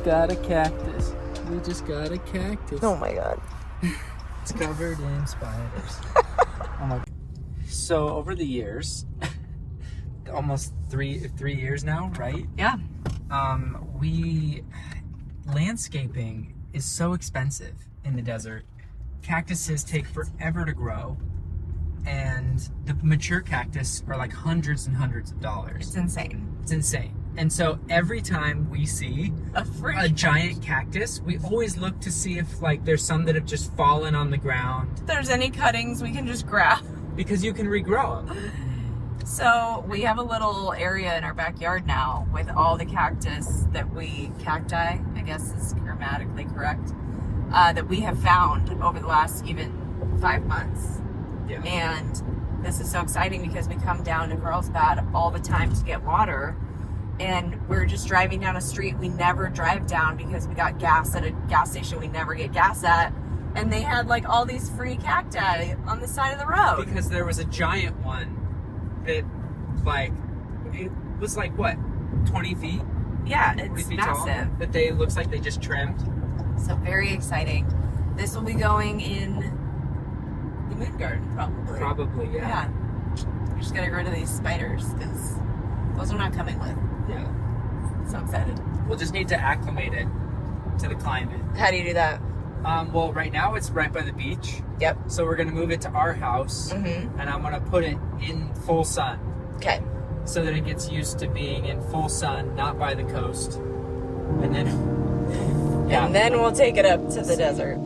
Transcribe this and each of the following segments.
just got a cactus. We just got a cactus. Oh my god. It's covered in spiders. Oh my. So over the years, almost three years now, right? Yeah. Landscaping is so expensive in the desert. Cactuses take forever to grow, and the mature cactus are like hundreds and hundreds of dollars. It's insane. It's insane. And so every time we see a giant cactus, we always look to see if like there's some that have just fallen on the ground. If there's any cuttings we can just grab. Because you can regrow them. So we have a little area in our backyard now with all the cactus cacti, I guess is grammatically correct, that we have found over the last even 5 months. Yeah. And this is so exciting because we come down to Carlsbad all the time to get water. And we're just driving down a street we never drive down because we got gas at a gas station we never get gas at. And they had like all these free cacti on the side of the road. Because there was a giant one that like, it was like what, 20 feet? Yeah, it's feet massive. Tall, that looks like they just trimmed. So very exciting. This will be going in the moon garden probably. Probably, yeah. We're just gonna get rid of these spiders because those are not coming with. Yeah. So excited. We'll just need to acclimate it to the climate. How do you do that? Well, right now it's right by the beach. Yep. So we're gonna move it to our house, and I'm gonna put it in full sun. Okay. So that it gets used to being in full sun, not by the coast. And then, yeah. And then we'll take it up to the desert.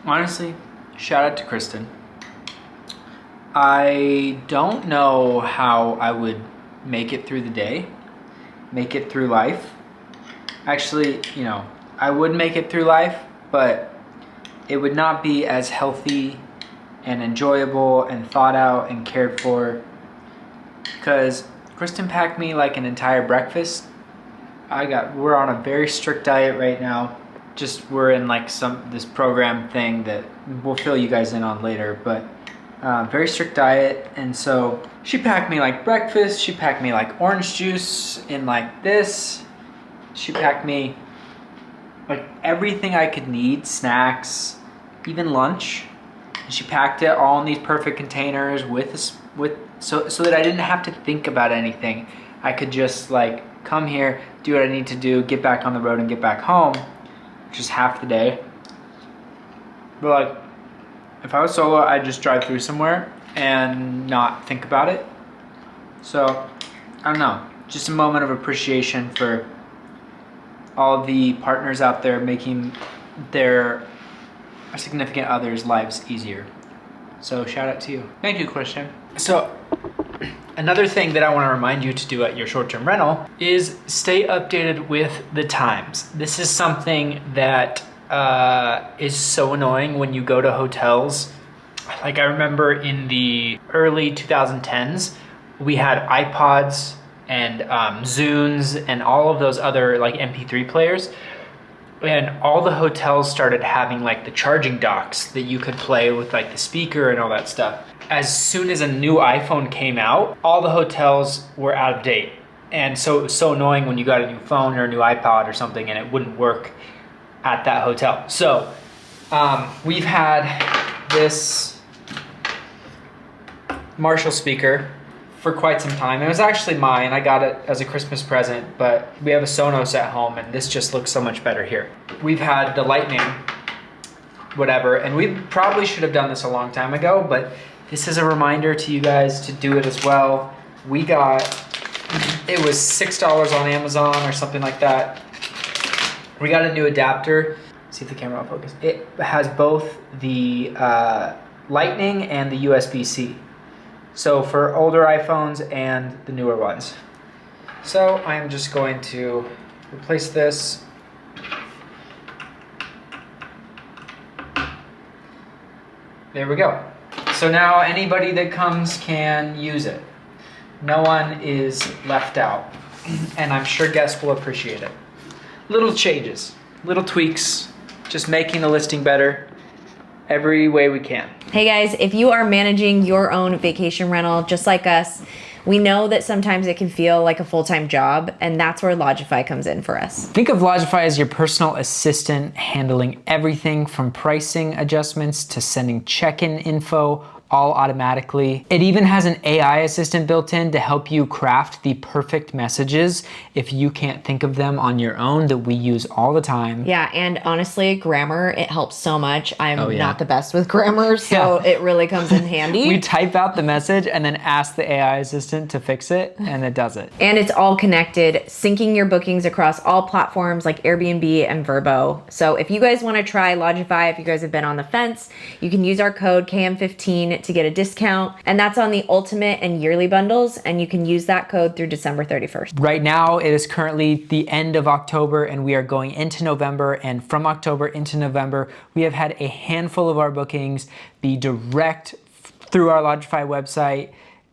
Honestly, shout out to Kristen. I don't know how I would make it through the day, make it through life. Actually, I would make it through life, but it would not be as healthy and enjoyable and thought out and cared for, because Kristen packed me like an entire breakfast we're on a very strict diet right now. Just we're in like this program thing that we'll fill you guys in on later, but very strict diet. And so she packed me like breakfast. She packed me like orange juice in like this. She packed me like everything I could need, snacks, even lunch. And she packed it all in these perfect containers so that I didn't have to think about anything. I could just like come here, do what I need to do, get back on the road and get back home, which is half the day. But like, if I was solo, I'd just drive through somewhere and not think about it. So, I don't know, just a moment of appreciation for all the partners out there making their significant others' lives easier. So shout out to you. Thank you, Kristen. So another thing that I want to remind you to do at your short-term rental is stay updated with the times. This is something that is so annoying when you go to hotels. Like I remember in the early 2010s, we had iPods and Zunes and all of those other like MP3 players. And all the hotels started having like the charging docks that you could play with like the speaker and all that stuff. As soon as a new iPhone came out, all the hotels were out of date. And so it was so annoying when you got a new phone or a new iPod or something and it wouldn't work at that hotel. So we've had this Marshall speaker for quite some time. It was actually mine. I got it as a Christmas present, but we have a Sonos at home and this just looks so much better here. We've had the Lightning, whatever, and we probably should have done this a long time ago, but this is a reminder to you guys to do it as well. It was $6 on Amazon or something like that. We got a new adapter. See if the camera will focus. It has both the Lightning and the USB-C. So for older iPhones and the newer ones. So I'm just going to replace this. There we go. So now anybody that comes can use it. No one is left out. And I'm sure guests will appreciate it. Little changes, little tweaks, just making the listing better every way we can. Hey guys, if you are managing your own vacation rental just like us, we know that sometimes it can feel like a full-time job, and that's where Lodgify comes in for us. Think of Lodgify as your personal assistant, handling everything from pricing adjustments to sending check-in info, all automatically. It even has an AI assistant built in to help you craft the perfect messages if you can't think of them on your own, that we use all the time. Yeah, and honestly, grammar, it helps so much. I'm not the best with grammar, so it really comes in handy. We type out the message and then ask the AI assistant to fix it, and it does it. And it's all connected, syncing your bookings across all platforms like Airbnb and Vrbo. So if you guys want to try Lodgify, if you guys have been on the fence, you can use our code KM15 to get a discount, and that's on the ultimate and yearly bundles, and you can use that code through December 31st. Right now it is currently the end of October and we are going into November, and from October into November we have had a handful of our bookings be direct through our Lodgify website,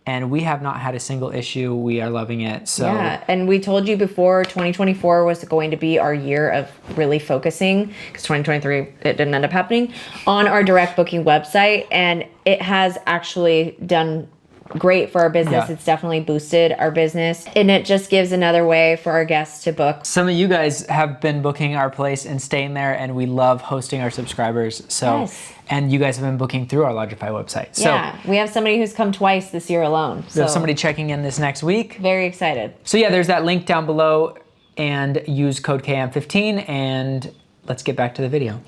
and we have not had a single issue. We are loving it. So yeah, and we told you before 2024 was going to be our year of really focusing, because 2023 it didn't end up happening, on our direct booking website, and it has actually done great for our business. It's definitely boosted our business, and it just gives another way for our guests to book. Some of you guys have been booking our place and staying there, and we love hosting our subscribers. So and you guys have been booking through our Lodgify website. So yeah, we have somebody who's come twice this year alone. We have somebody checking in this next week. Very excited. So yeah, there's that link down below, and use code KM15, and let's get back to the video.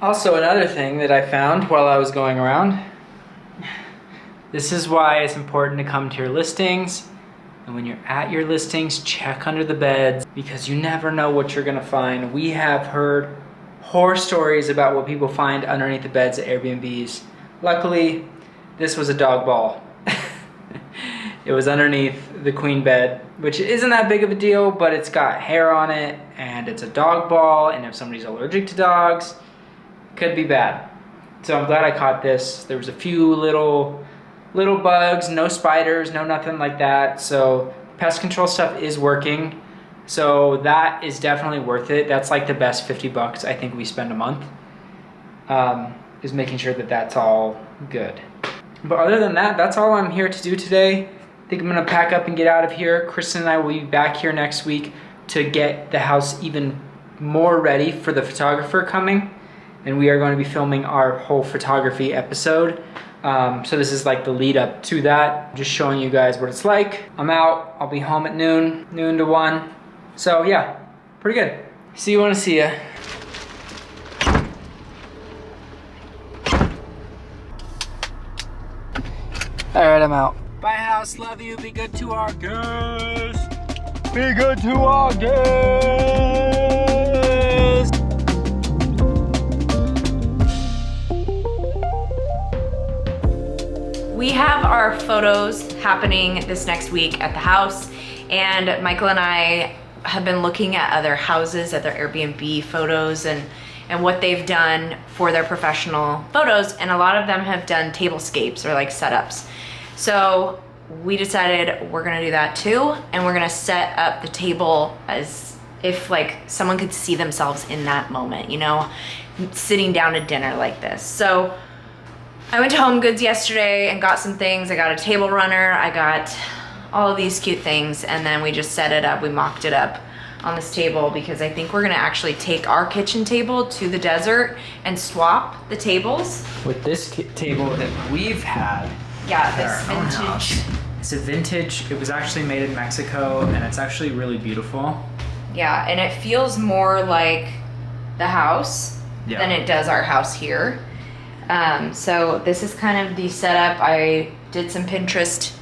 Also, another thing that I found while I was going around, this is why it's important to come to your listings, and when you're at your listings, check under the beds, because you never know what you're gonna find. We have heard horror stories about what people find underneath the beds at Airbnbs. Luckily, this was a dog ball. It was underneath the queen bed, which isn't that big of a deal, but it's got hair on it and it's a dog ball, and if somebody's allergic to dogs, it could be bad. So I'm glad I caught this. There was a few little bugs, no spiders, no nothing like that. So pest control stuff is working. So that is definitely worth it. That's like the best $50 I think we spend a month, is making sure that that's all good. But other than that, that's all I'm here to do today. I think I'm gonna pack up and get out of here. Kristen and I will be back here next week to get the house even more ready for the photographer coming. And we are going to be filming our whole photography episode. So this is like the lead up to that. Just showing you guys what it's like. I'm out, I'll be home at noon to 1. So yeah, pretty good. See you when I see ya. All right, I'm out. Bye house, love you, be good to our guests. Be good to our guests. We have our photos happening this next week at the house, and Michael and I have been looking at other houses, at their Airbnb photos and what they've done for their professional photos, and a lot of them have done tablescapes or like setups. So we decided we're gonna do that too, and we're gonna set up the table as if like someone could see themselves in that moment, you know, sitting down to dinner like this. So I went to Home Goods yesterday and got some things. I got a table runner, I got all of these cute things, and then we just set it up, we mocked it up on this table because I think we're gonna actually take our kitchen table to the desert and swap the tables. With this table that we've had. Yeah, this vintage. It's a vintage, it was actually made in Mexico, and it's actually really beautiful. Yeah, and it feels more like the house than it does our house here. So this is kind of the setup. I did some Pinterest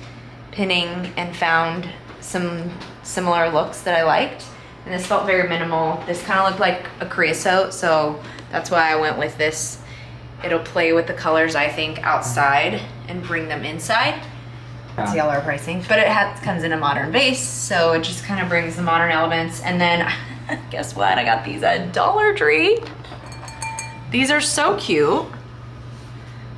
pinning and found some similar looks that I liked. And this felt very minimal. This kind of looked like a creosote, so that's why I went with this. It'll play with the colors, I think, outside and bring them inside. Let's see all our pricing. But it comes in a modern base, so it just kind of brings the modern elements. And then, guess what? I got these at Dollar Tree. These are so cute.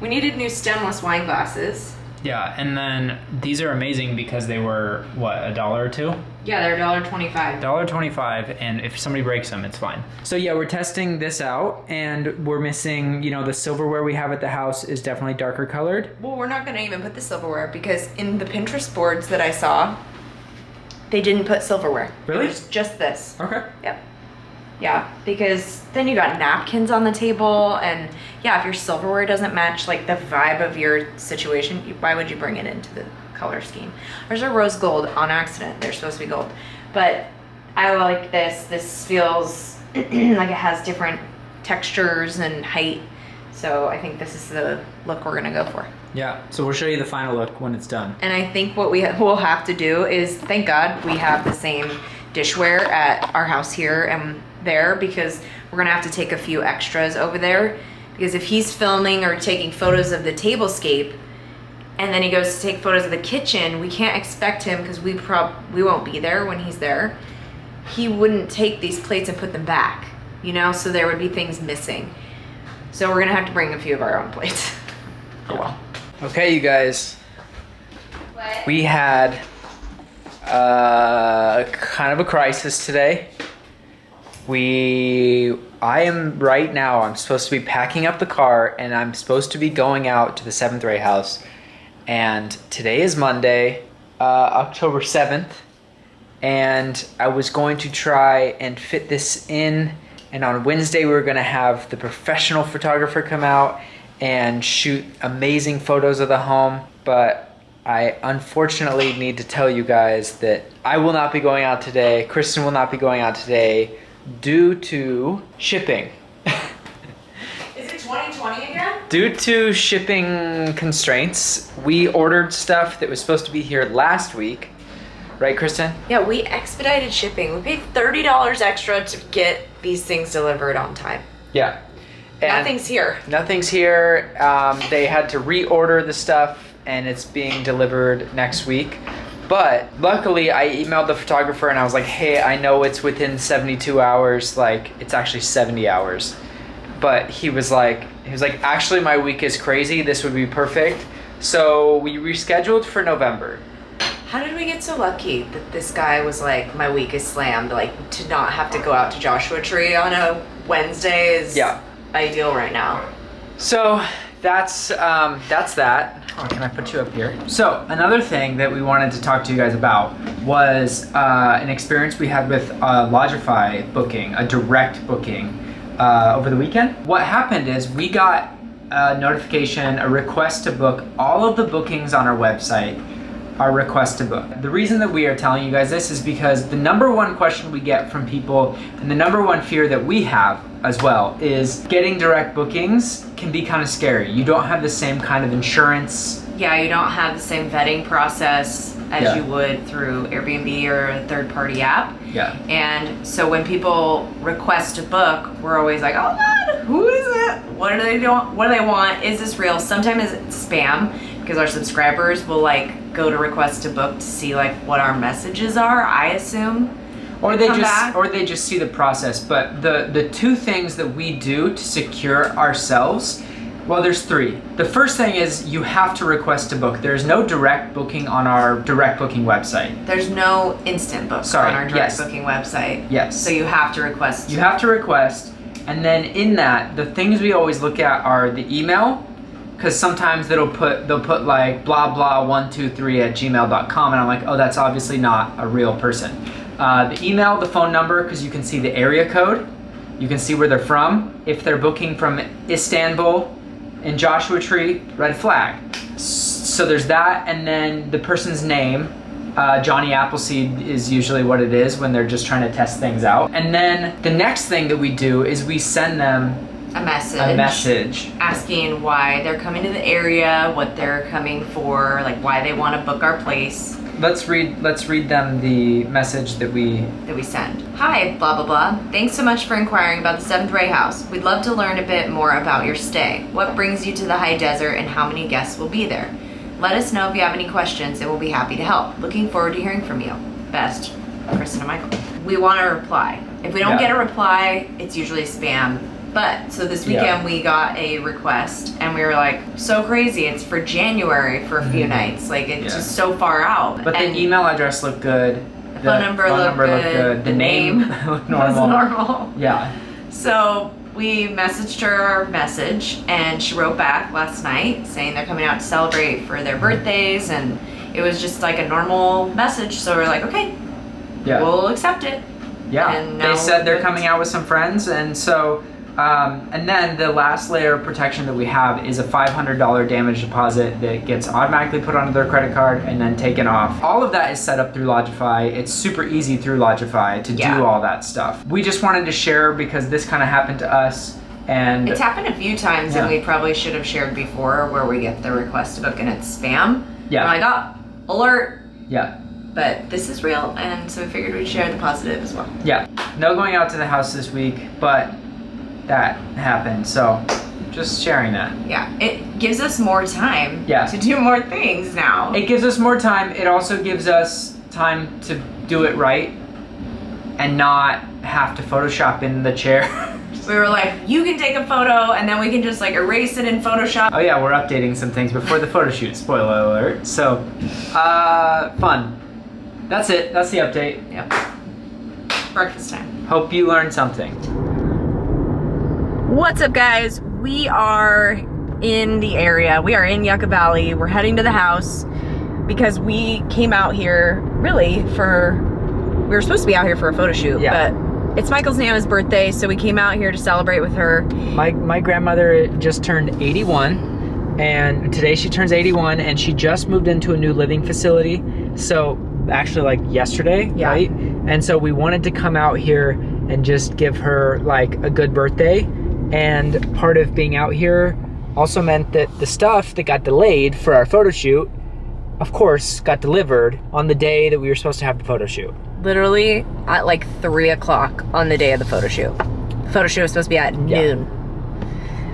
We needed new stemless wine glasses. Yeah, and then these are amazing because they were, what, $1 or $2? Yeah, they're $1.25. $1.25, and if somebody breaks them, it's fine. So yeah, we're testing this out, and we're missing, you know, the silverware we have at the house is definitely darker colored. Well, we're not gonna even put the silverware because in the Pinterest boards that I saw, they didn't put silverware. Really? It was just this. Okay. Yep. Yeah, because then you got napkins on the table, and yeah, if your silverware doesn't match like the vibe of your situation, why would you bring it into the color scheme? Ours are rose gold on accident. They're supposed to be gold. But I like this. This feels like it has different textures and height. So I think this is the look we're gonna go for. Yeah, so we'll show you the final look when it's done. And I think what we'll have to do is, thank God we have the same dishware at our house here and there, because we're gonna have to take a few extras over there, because if he's filming or taking photos of the tablescape and then he goes to take photos of the kitchen, we can't expect him, because we won't be there when he's there. He wouldn't take these plates and put them back, you know, so there would be things missing. So we're gonna have to bring a few of our own plates. Oh well. Okay, you guys. What? We had kind of a crisis today. I'm supposed to be packing up the car, and I'm supposed to be going out to the 7th Ray house. And today is Monday, October 7th. And I was going to try and fit this in. And on Wednesday, we were gonna have the professional photographer come out and shoot amazing photos of the home. But I unfortunately need to tell you guys that I will not be going out today. Kristen will not be going out today due to shipping. Is it 2020 again? Due to shipping constraints, we ordered stuff that was supposed to be here last week. Right, Kristen? Yeah, we expedited shipping. We paid $30 extra to get these things delivered on time. Yeah. And nothing's here. Nothing's here. They had to reorder the stuff, and it's being delivered next week. But luckily I emailed the photographer and I was like, hey, I know it's within 72 hours, like it's actually 70 hours. But he was like, actually my week is crazy, this would be perfect. So we rescheduled for November. How did we get so lucky that this guy was like, my week is slammed, like to not have to go out to Joshua Tree on a Wednesday is ideal right now. So that's that. Oh, can I put you up here? So another thing that we wanted to talk to you guys about was an experience we had with Lodgify booking, a direct booking over the weekend. What happened is we got a notification, a request to book. All of the bookings on our website are request to book. The reason that we are telling you guys this is because the number one question we get from people and the number one fear that we have as well is getting direct bookings can be kind of scary. You don't have the same kind of insurance. Yeah, you don't have the same vetting process as you would through Airbnb or a third-party app. Yeah. And so when people request to book, we're always like, oh God, who is it? What do they do? What do they want? Is this real? Sometimes it's spam because our subscribers will like go to request to book to see like what our messages are, I assume. Or they just see the process. But the two things that we do to secure ourselves, well, there's three. The first thing is you have to request to book. There's no direct booking on our direct booking website. There's no instant book on our direct booking website. Yes. So you have to request. You have to request, and then in that, the things we always look at are the email, because sometimes they'll put like blah blah 123@gmail.com, and I'm like, oh, that's obviously not a real person. The email, the phone number, because you can see the area code, you can see where they're from. If they're booking from Istanbul in Joshua Tree, red flag. So there's that, and then the person's name. Johnny Appleseed is usually what it is when they're just trying to test things out. And then the next thing that we do is we send them a message asking why they're coming to the area, what they're coming for, like why they want to book our place. Let's read them the message that we send. Hi, blah blah blah. Thanks so much for inquiring about the Seventh Ray House. We'd love to learn a bit more about your stay. What brings you to the high desert and how many guests will be there? Let us know if you have any questions and we'll be happy to help. Looking forward to hearing from you. Best, Kristen and Michael. We want a reply. If we don't get a reply, it's usually spam. But so this weekend we got a request and we were like, so crazy, it's for January for a few nights. Like it's just so far out. But the email address looked good. The phone number looked good. The name looked normal. Was normal. Yeah. So we messaged her our message and she wrote back last night saying they're coming out to celebrate for their birthdays, and it was just like a normal message. So we're like, okay, we'll accept it. Yeah. And they said they're coming out with some friends, and so and then the last layer of protection that we have is a $500 damage deposit that gets automatically put onto their credit card and then taken off. All of that is set up through Lodgify. It's super easy through Lodgify to do all that stuff. We just wanted to share because this kind of happened to us, and it's happened a few times and we probably should have shared before, where we get the request to book and it's spam. Yeah. We're like, oh, alert. Yeah. But this is real, and so we figured we'd share the positive as well. Yeah. No going out to the house this week, but that happened, so just sharing that. Yeah, it gives us more time to do more things now. It gives us more time. It also gives us time to do it right and not have to Photoshop in the chair. We were like, you can take a photo and then we can just like erase it in Photoshop. Oh yeah, we're updating some things before the photo shoot, spoiler alert. So, fun. That's it, that's the update. Yep. Breakfast time. Hope you learned something. What's up, guys? We are in the area. We are in Yucca Valley. We're heading to the house because we came out here really we were supposed to be out here for a photo shoot, but it's Michael's Nana's birthday, so we came out here to celebrate with her. My grandmother just turned 81, and today she turns 81, and she just moved into a new living facility. So actually like yesterday, right? And so we wanted to come out here and just give her like a good birthday. And part of being out here also meant that the stuff that got delayed for our photo shoot, of course, got delivered on the day that we were supposed to have the photo shoot. Literally at like 3 o'clock on the day of the photo shoot. The photo shoot was supposed to be at noon.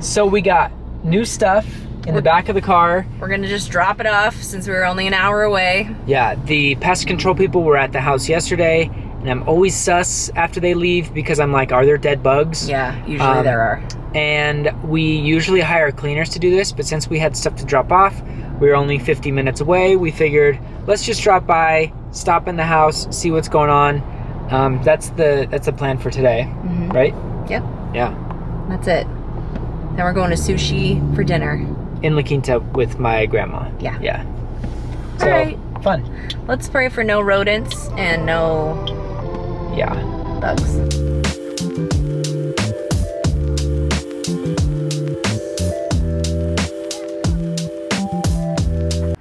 So we got new stuff in the back of the car. We're gonna just drop it off since we were only an hour away. Yeah, the pest control people were at the house yesterday, and I'm always sus after they leave because I'm like, are there dead bugs? Yeah, usually there are. And we usually hire cleaners to do this, but since we had stuff to drop off, we were only 50 minutes away. We figured, let's just drop by, stop in the house, see what's going on. That's the plan for today, right? Yep. Yeah. That's it. Then we're going to sushi for dinner. In La Quinta with my grandma. Yeah. Yeah. So, all right. Fun. Let's pray for no rodents and no bugs.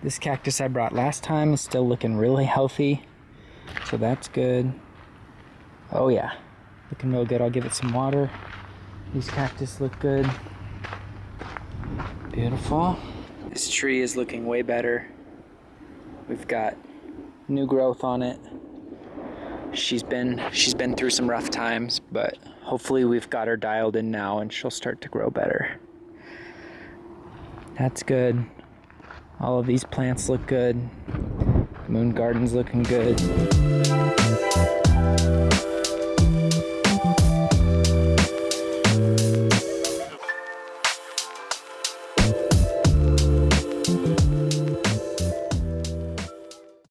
This cactus I brought last time is still looking really healthy, so that's good. Oh yeah, looking real good. I'll give it some water. These cactus look good. Beautiful. This tree is looking way better. We've got new growth on it. She's been through some rough times, but hopefully we've got her dialed in now and she'll start to grow better. That's good. All of these plants look good. Moon garden's looking good.